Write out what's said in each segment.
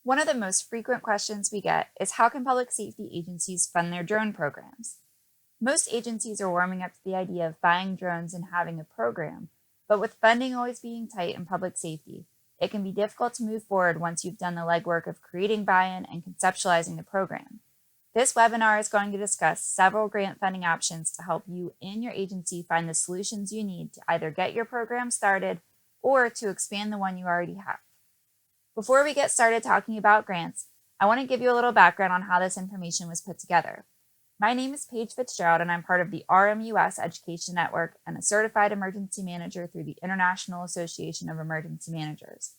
One of the most frequent questions we get is how can public safety agencies fund their drone programs? Most agencies are warming up to the idea of buying drones and having a program, but with funding always being tight in public safety, it can be difficult to move forward once you've done the legwork of creating buy-in and conceptualizing the program. This webinar is going to discuss several grant funding options to help you and your agency find the solutions you need to either get your program started or to expand the one you already have. Before we get started talking about grants, I want to give you a little background on how this information was put together. My name is Paige Fitzgerald, and I'm part of the RMUS Education Network and a certified emergency manager through the International Association of Emergency Managers.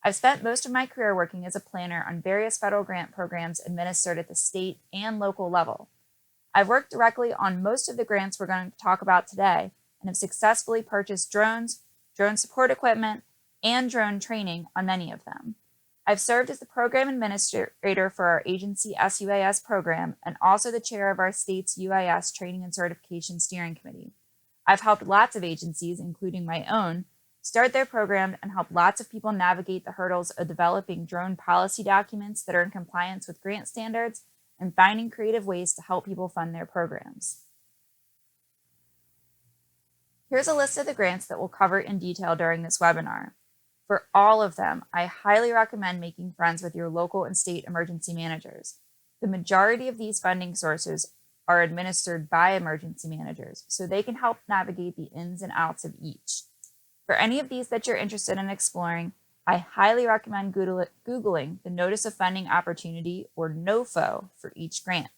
I've spent most of my career working as a planner on various federal grant programs administered at the state and local level. I've worked directly on most of the grants we're going to talk about today and have successfully purchased drones, drone support equipment, and drone training on many of them. I've served as the program administrator for our agency SUAS program and also the chair of our state's UAS Training and Certification Steering Committee. I've helped lots of agencies, including my own, start their program and help lots of people navigate the hurdles of developing drone policy documents that are in compliance with grant standards and finding creative ways to help people fund their programs. Here's a list of the grants that we'll cover in detail during this webinar. For all of them, I highly recommend making friends with your local and state emergency managers. The majority of these funding sources are administered by emergency managers, so they can help navigate the ins and outs of each. For any of these that you're interested in exploring, I highly recommend Googling the Notice of Funding Opportunity, or NOFO, for each grant.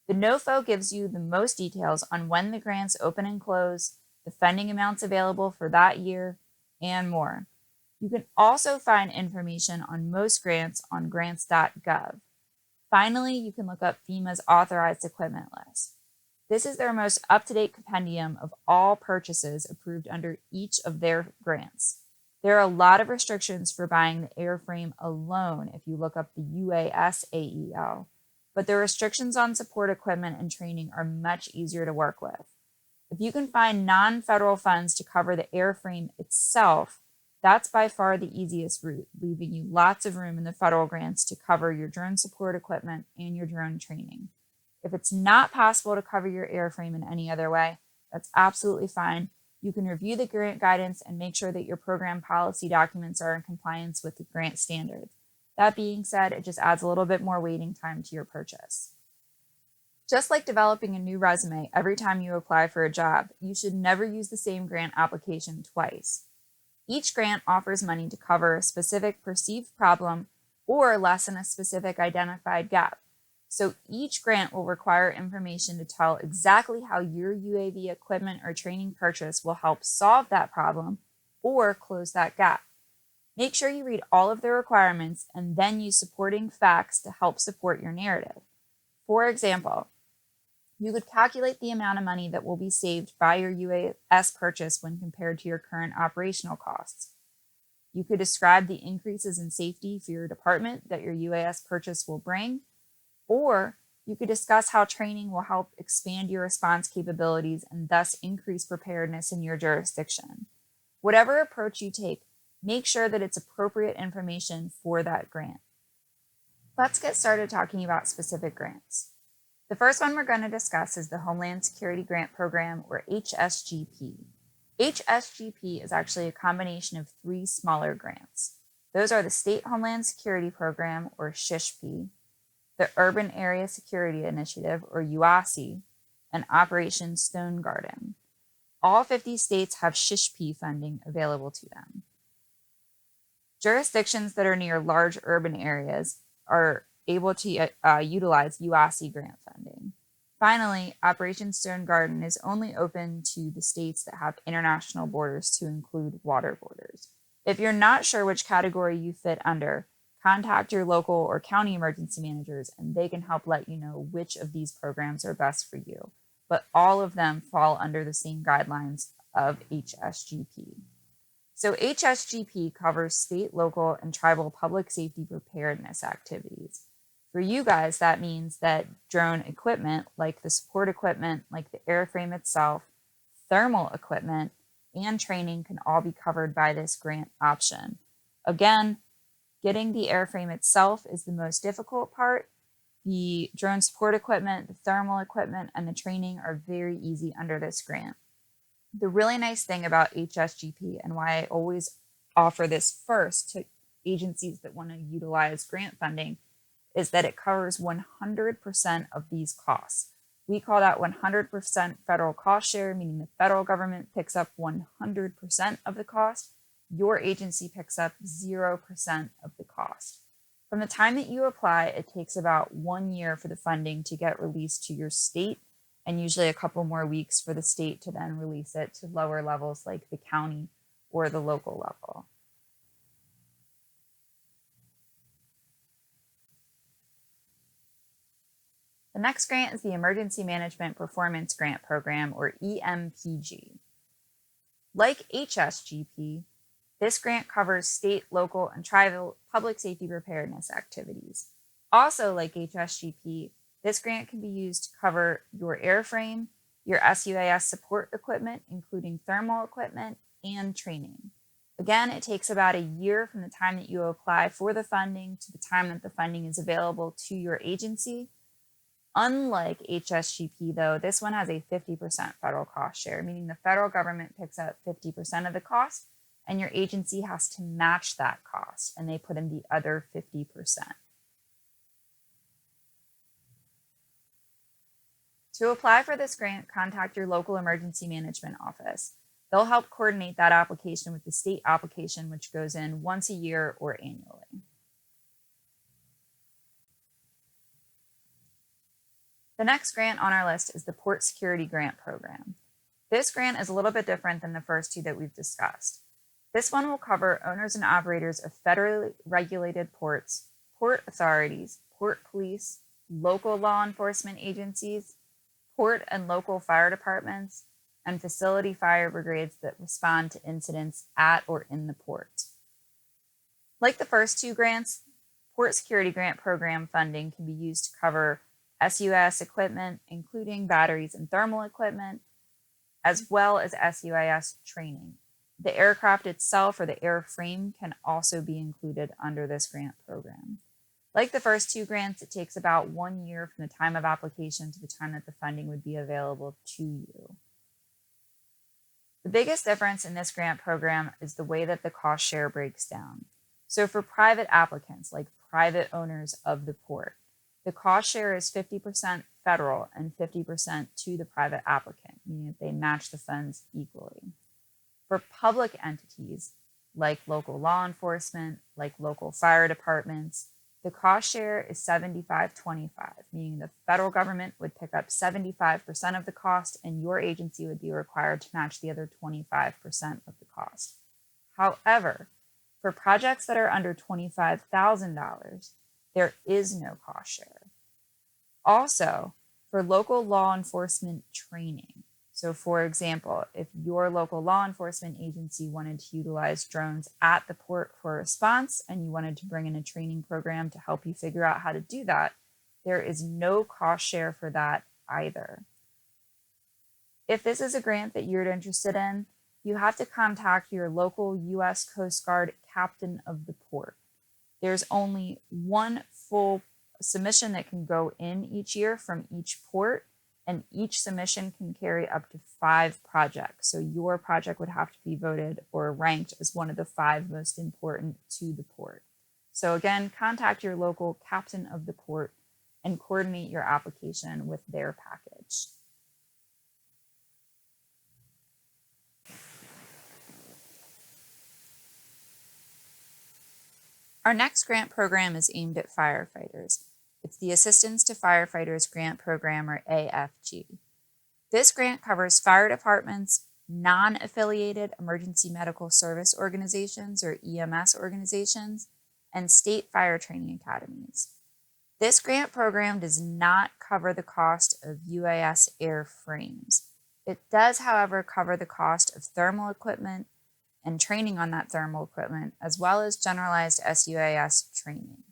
The NOFO gives you the most details on when the grants open and close, the funding amounts available for that year, and more. You can also find information on most grants on grants.gov. Finally, you can look up FEMA's authorized equipment list. This is their most up-to-date compendium of all purchases approved under each of their grants. There are a lot of restrictions for buying the airframe alone if you look up the UAS AEL, but the restrictions on support equipment and training are much easier to work with. If you can find non-federal funds to cover the airframe itself, that's by far the easiest route, leaving you lots of room in the federal grants to cover your drone support equipment and your drone training. If it's not possible to cover your airframe in any other way, that's absolutely fine. You can review the grant guidance and make sure that your program policy documents are in compliance with the grant standards. That being said, it just adds a little bit more waiting time to your purchase. Just like developing a new resume every time you apply for a job, you should never use the same grant application twice. Each grant offers money to cover a specific perceived problem or lessen a specific identified gap. So each grant will require information to tell exactly how your UAV equipment or training purchase will help solve that problem or close that gap. Make sure you read all of the requirements and then use supporting facts to help support your narrative. For example, you could calculate the amount of money that will be saved by your UAS purchase when compared to your current operational costs. You could describe the increases in safety for your department that your UAS purchase will bring, or you could discuss how training will help expand your response capabilities and thus increase preparedness in your jurisdiction. Whatever approach you take, make sure that it's appropriate information for that grant. Let's get started talking about specific grants. The first one we're going to discuss is the Homeland Security Grant Program, or HSGP. HSGP is actually a combination of three smaller grants. Those are the State Homeland Security Program, or SHISP, the Urban Area Security Initiative, or UASI, and Operation Stone Garden. All 50 states have SHISP funding available to them. Jurisdictions that are near large urban areas are able to utilize UASI grant funding. Finally, Operation Stone Garden is only open to the states that have international borders to include water borders. If you're not sure which category you fit under, contact your local or county emergency managers and they can help let you know which of these programs are best for you. But all of them fall under the same guidelines of HSGP. So HSGP covers state, local, and tribal public safety preparedness activities. For you guys, that means that drone equipment, like the support equipment, like the airframe itself, thermal equipment, and training can all be covered by this grant option. Again, Getting the airframe itself is the most difficult part. The drone support equipment, the thermal equipment, and the training are very easy under this grant. The really nice thing about HSGP, and why I always offer this first to agencies that want to utilize grant funding, is that it covers 100% of these costs. We call that 100% federal cost share, meaning the federal government picks up 100% of the cost. Your agency picks up 0% of the cost. From the time that you apply, it takes about 1 year for the funding to get released to your state, and usually a couple more weeks for the state to then release it to lower levels like the county or the local level. The next grant is the Emergency Management Performance Grant Program, or EMPG. Like HSGP, this grant covers state, local, and tribal public safety preparedness activities. Also, like HSGP, this grant can be used to cover your airframe, your SUAS support equipment, including thermal equipment, and training. Again, it takes about a year from the time that you apply for the funding to the time that the funding is available to your agency. Unlike HSGP, though, this one has a 50% federal cost share, meaning the federal government picks up 50% of the cost, and your agency has to match that cost, and they put in the other 50%. To apply for this grant, contact your local emergency management office. They'll help coordinate that application with the state application, which goes in once a year or annually. The next grant on our list is the Port Security Grant Program. This grant is a little bit different than the first two that we've discussed. This one will cover owners and operators of federally regulated ports, port authorities, port police, local law enforcement agencies, port and local fire departments, and facility fire brigades that respond to incidents at or in the port. Like the first two grants, Port Security Grant Program funding can be used to cover SUAS equipment, including batteries and thermal equipment, as well as SUAS training. The aircraft itself or the airframe can also be included under this grant program. Like the first two grants, it takes about 1 year from the time of application to the time that the funding would be available to you. The biggest difference in this grant program is the way that the cost share breaks down. So for private applicants, like private owners of the port, the cost share is 50% federal and 50% to the private applicant, meaning that they match the funds equally. For public entities, like local law enforcement, like local fire departments, the cost share is 75-25, meaning the federal government would pick up 75% of the cost and your agency would be required to match the other 25% of the cost. However, for projects that are under $25,000, there is no cost share. Also, for local law enforcement training, so for example, if your local law enforcement agency wanted to utilize drones at the port for response and you wanted to bring in a training program to help you figure out how to do that, there is no cost share for that either. If this is a grant that you're interested in, you have to contact your local U.S. Coast Guard captain of the port. There's only one full submission that can go in each year from each port, and each submission can carry up to 5 projects. So your project would have to be voted or ranked as one of the 5 most important to the port. So again, contact your local captain of the port and coordinate your application with their package. Our next grant program is aimed at firefighters. It's the Assistance to Firefighters Grant Program, or AFG. This grant covers fire departments, non-affiliated emergency medical service organizations, or EMS organizations, and state fire training academies. This grant program does not cover the cost of UAS airframes. It does, however, cover the cost of thermal equipment and training on that thermal equipment, as well as generalized SUAS training.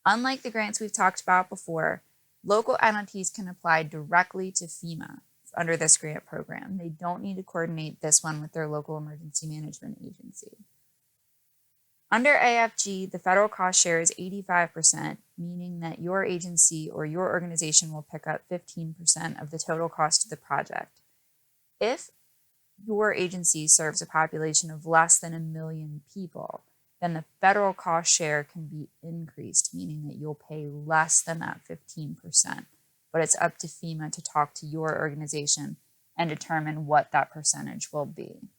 Unlike the grants we've talked about before, local entities can apply directly to FEMA under this grant program. They don't need to coordinate this one with their local emergency management agency. Under AFG, the federal cost share is 85%, meaning that your agency or your organization will pick up 15% of the total cost of the project. If your agency serves a population of less than 1 million people, then the federal cost share can be increased, meaning that you'll pay less than that 15%. But it's up to FEMA to talk to your organization and determine what that percentage will be.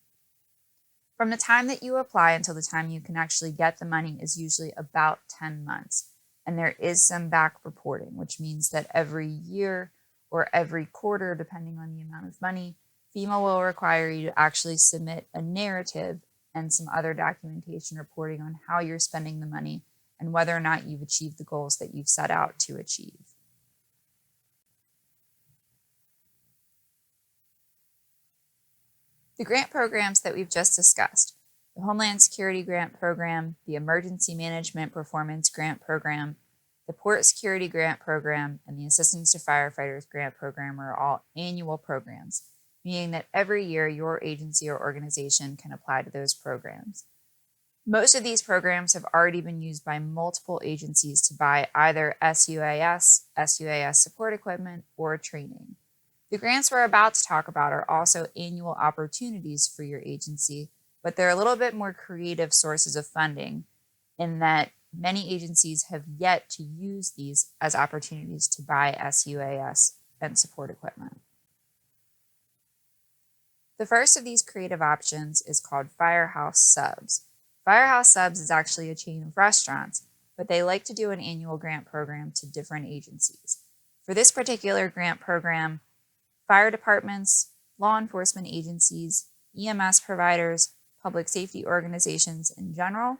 From the time that you apply until the time you can actually get the money is usually about 10 months. And there is some back reporting, which means that every year or every quarter, depending on the amount of money, FEMA will require you to actually submit a narrative and some other documentation reporting on how you're spending the money and whether or not you've achieved the goals that you've set out to achieve. The grant programs that we've just discussed, the Homeland Security Grant Program, the Emergency Management Performance Grant Program, the Port Security Grant Program, and the Assistance to Firefighters Grant Program are all annual programs, meaning that every year your agency or organization can apply to those programs. Most of these programs have already been used by multiple agencies to buy either SUAS, SUAS support equipment, or training. The grants we're about to talk about are also annual opportunities for your agency, but they're a little bit more creative sources of funding in that many agencies have yet to use these as opportunities to buy SUAS and support equipment. The first of these creative options is called Firehouse Subs. Firehouse Subs is actually a chain of restaurants, but they like to do an annual grant program to different agencies. For this particular grant program, fire departments, law enforcement agencies, EMS providers, public safety organizations in general,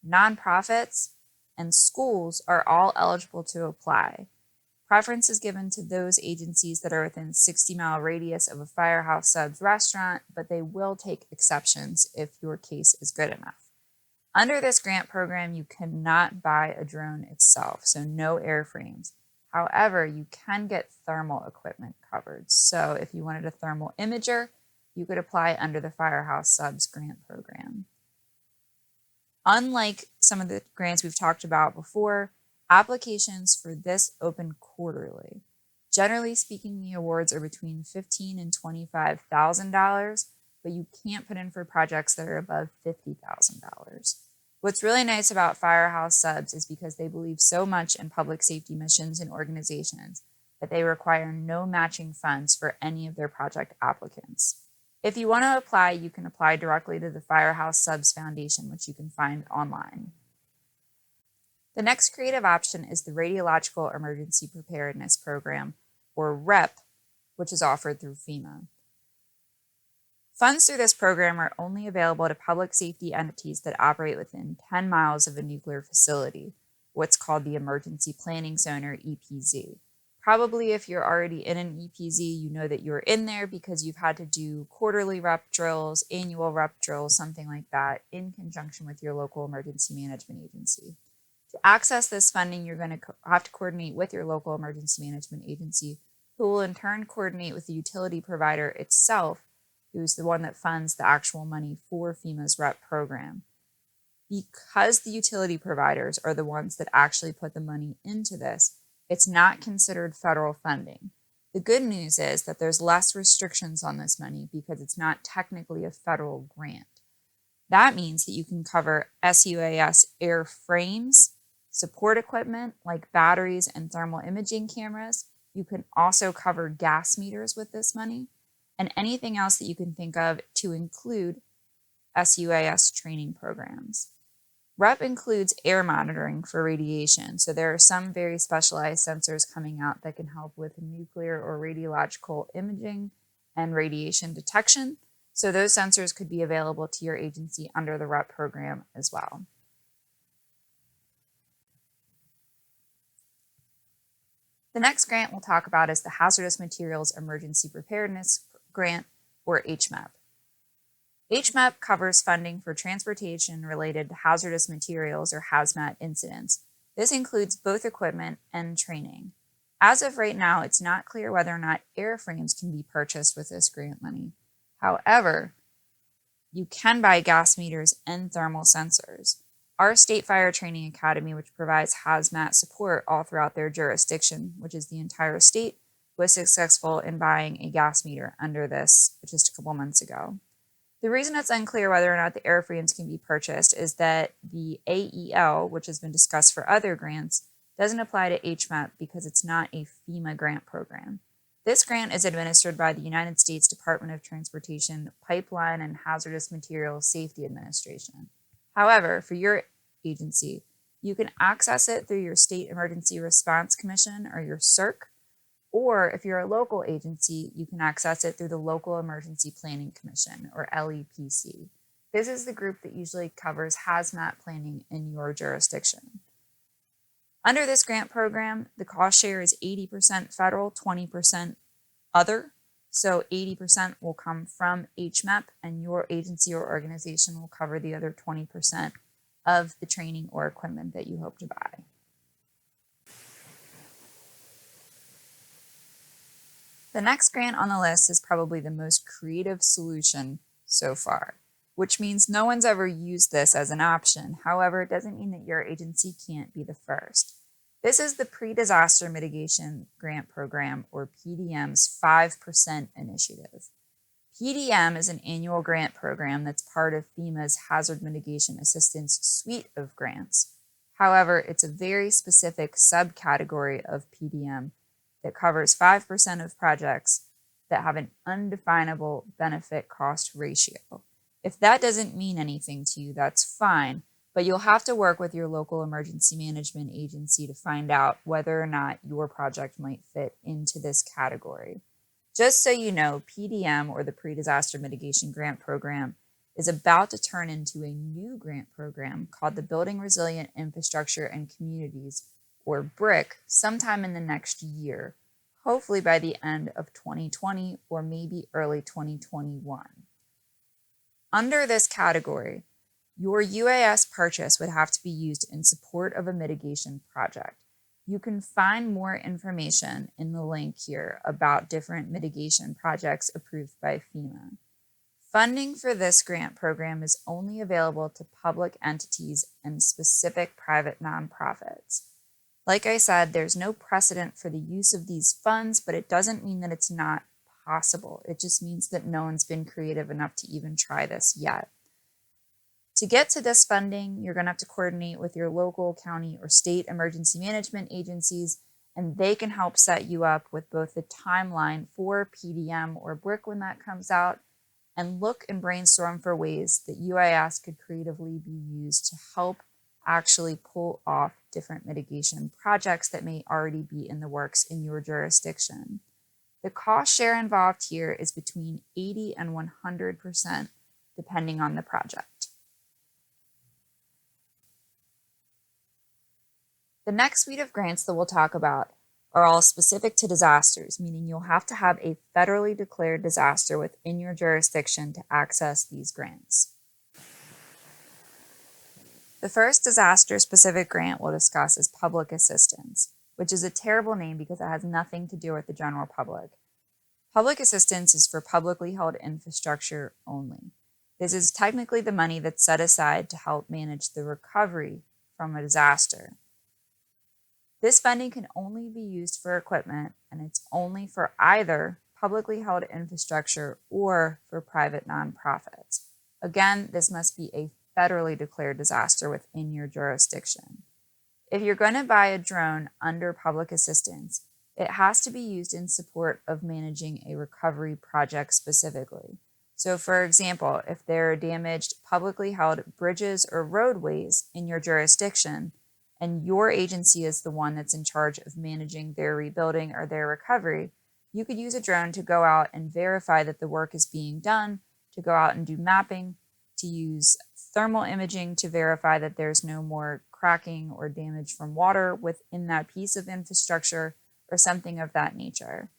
nonprofits, and schools are all eligible to apply. Preference is given to those agencies that are within 60-mile radius of a Firehouse Subs restaurant, but they will take exceptions if your case is good enough. Under this grant program, you cannot buy a drone itself, so no airframes. However, you can get thermal equipment covered. So if you wanted a thermal imager, you could apply under the Firehouse Subs grant program. Unlike some of the grants we've talked about before, applications for this open quarterly. Generally speaking, the awards are between $15,000 and $25,000, but you can't put in for projects that are above $50,000. What's really nice about Firehouse Subs is because they believe so much in public safety missions and organizations that they require no matching funds for any of their project applicants. If you want to apply, you can apply directly to the Firehouse Subs Foundation, which you can find online. The next creative option is the Radiological Emergency Preparedness Program, or REP, which is offered through FEMA. Funds through this program are only available to public safety entities that operate within 10 miles of a nuclear facility, what's called the Emergency Planning Zone, or EPZ. Probably if you're already in an EPZ, you know that you're in there because you've had to do quarterly rep drills, annual rep drills, something like that, in conjunction with your local emergency management agency. To access this funding, you're going to have to coordinate with your local emergency management agency, who will in turn coordinate with the utility provider itself, who's the one that funds the actual money for FEMA's REP program. Because the utility providers are the ones that actually put the money into this, it's not considered federal funding. The good news is that there's less restrictions on this money because it's not technically a federal grant. That means that you can cover SUAS airframes, support equipment like batteries and thermal imaging cameras. You can also cover gas meters with this money, and anything else that you can think of to include SUAS training programs. REP includes air monitoring for radiation, so there are some very specialized sensors coming out that can help with nuclear or radiological imaging and radiation detection, so those sensors could be available to your agency under the REP program as well. The next grant we'll talk about is the Hazardous Materials Emergency Preparedness Grant, or HMEP. HMEP covers funding for transportation related to hazardous materials or hazmat incidents. This includes both equipment and training. As of right now, it's not clear whether or not airframes can be purchased with this grant money. However, you can buy gas meters and thermal sensors. Our State Fire Training Academy, which provides hazmat support all throughout their jurisdiction, which is the entire state, was successful in buying a gas meter under this just a couple months ago. The reason it's unclear whether or not the airframes can be purchased is that the AEL, which has been discussed for other grants, doesn't apply to HMEP because it's not a FEMA grant program. This grant is administered by the United States Department of Transportation Pipeline and Hazardous Materials Safety Administration. However, for your agency, you can access it through your State Emergency Response Commission or your CERC, or if you're a local agency, you can access it through the Local Emergency Planning Commission, or LEPC. This is the group that usually covers hazmat planning in your jurisdiction. Under this grant program, the cost share is 80% federal, 20% other. So 80% will come from HMEP, and your agency or organization will cover the other 20% of the training or equipment that you hope to buy. The next grant on the list is probably the most creative solution so far, which means no one's ever used this as an option. However, it doesn't mean that your agency can't be the first. This is the Pre-Disaster Mitigation Grant Program, or PDM's 5% initiative. PDM is an annual grant program that's part of FEMA's Hazard Mitigation Assistance suite of grants. However, it's a very specific subcategory of PDM that covers 5% of projects that have an undefinable benefit-cost ratio. If that doesn't mean anything to you, that's fine, but you'll have to work with your local emergency management agency to find out whether or not your project might fit into this category. Just so you know, PDM, or the Pre-Disaster Mitigation Grant Program, is about to turn into a new grant program called the Building Resilient Infrastructure and Communities, or BRIC, sometime in the next year, hopefully by the end of 2020 or maybe early 2021. Under this category, your UAS purchase would have to be used in support of a mitigation project. You can find more information in the link here about different mitigation projects approved by FEMA. Funding for this grant program is only available to public entities and specific private nonprofits. Like I said, there's no precedent for the use of these funds, but it doesn't mean that it's not possible. It just means that no one's been creative enough to even try this yet. To get to this funding, you're going to have to coordinate with your local, county, or state emergency management agencies, and they can help set you up with both the timeline for PDM or BRIC when that comes out, and look and brainstorm for ways that UAS could creatively be used to help actually pull off different mitigation projects that may already be in the works in your jurisdiction. The cost share involved here is between 80 and 100%, depending on the project. The next suite of grants that we'll talk about are all specific to disasters, meaning you'll have to have a federally declared disaster within your jurisdiction to access these grants. The first disaster-specific grant we'll discuss is public assistance, which is a terrible name because it has nothing to do with the general public. Public assistance is for publicly held infrastructure only. This is technically the money that's set aside to help manage the recovery from a disaster. This funding can only be used for equipment, and it's only for either publicly held infrastructure or for private nonprofits. Again, this must be a federally declared disaster within your jurisdiction. If you're going to buy a drone under public assistance, it has to be used in support of managing a recovery project specifically. So for example, if there are damaged publicly held bridges or roadways in your jurisdiction, and your agency is the one that's in charge of managing their rebuilding or their recovery, you could use a drone to go out and verify that the work is being done, to go out and do mapping, to use thermal imaging to verify that there's no more cracking or damage from water within that piece of infrastructure, or something of that nature.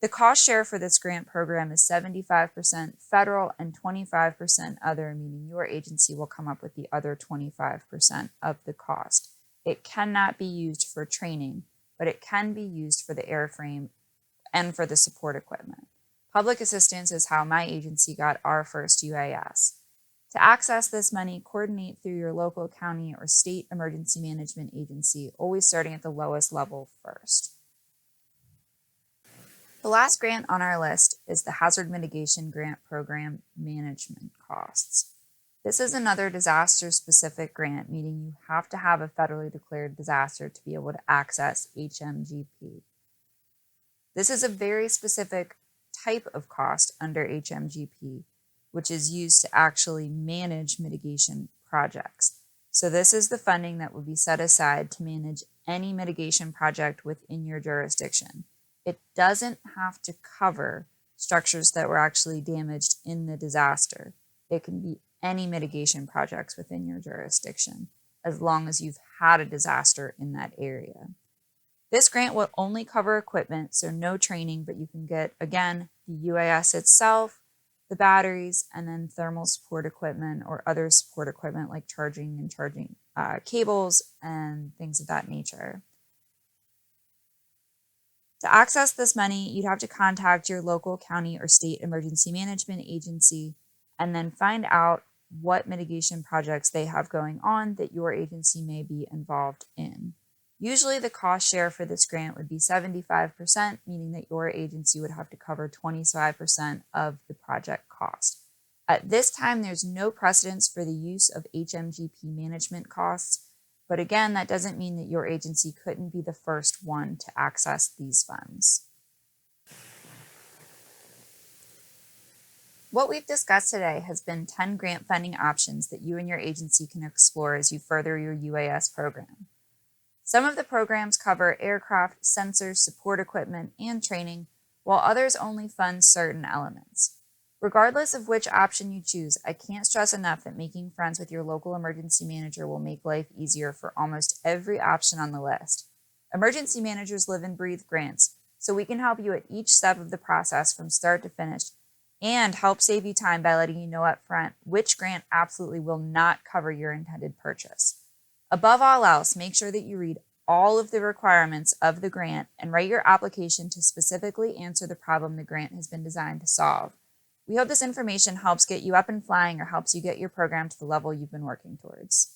The cost share for this grant program is 75% federal and 25% other, meaning your agency will come up with the other 25% of the cost. It cannot be used for training, but it can be used for the airframe and for the support equipment. Public assistance is how my agency got our first UAS. To access this money, coordinate through your local county or state emergency management agency, always starting at the lowest level first. The last grant on our list is the Hazard Mitigation Grant Program Management Costs. This is another disaster-specific grant, meaning you have to have a federally declared disaster to be able to access HMGP. This is a very specific type of cost under HMGP, which is used to actually manage mitigation projects. So this is the funding that would be set aside to manage any mitigation project within your jurisdiction. It doesn't have to cover structures that were actually damaged in the disaster. It can be any mitigation projects within your jurisdiction, as long as you've had a disaster in that area. This grant will only cover equipment, so no training, but you can get, again, the UAS itself, the batteries, and then thermal support equipment or other support equipment like charging cables and things of that nature. To access this money, you'd have to contact your local county or state emergency management agency and then find out what mitigation projects they have going on that your agency may be involved in. Usually the cost share for this grant would be 75%, meaning that your agency would have to cover 25% of the project cost. At this time, there's no precedence for the use of HMGP management costs, but again, that doesn't mean that your agency couldn't be the first one to access these funds. What we've discussed today has been 10 grant funding options that you and your agency can explore as you further your UAS program. Some of the programs cover aircraft, sensors, support equipment, and training, while others only fund certain elements. Regardless of which option you choose, I can't stress enough that making friends with your local emergency manager will make life easier for almost every option on the list. Emergency managers live and breathe grants, so we can help you at each step of the process from start to finish and help save you time by letting you know up front which grant absolutely will not cover your intended purchase. Above all else, make sure that you read all of the requirements of the grant and write your application to specifically answer the problem the grant has been designed to solve. We hope this information helps get you up and flying or helps you get your program to the level you've been working towards.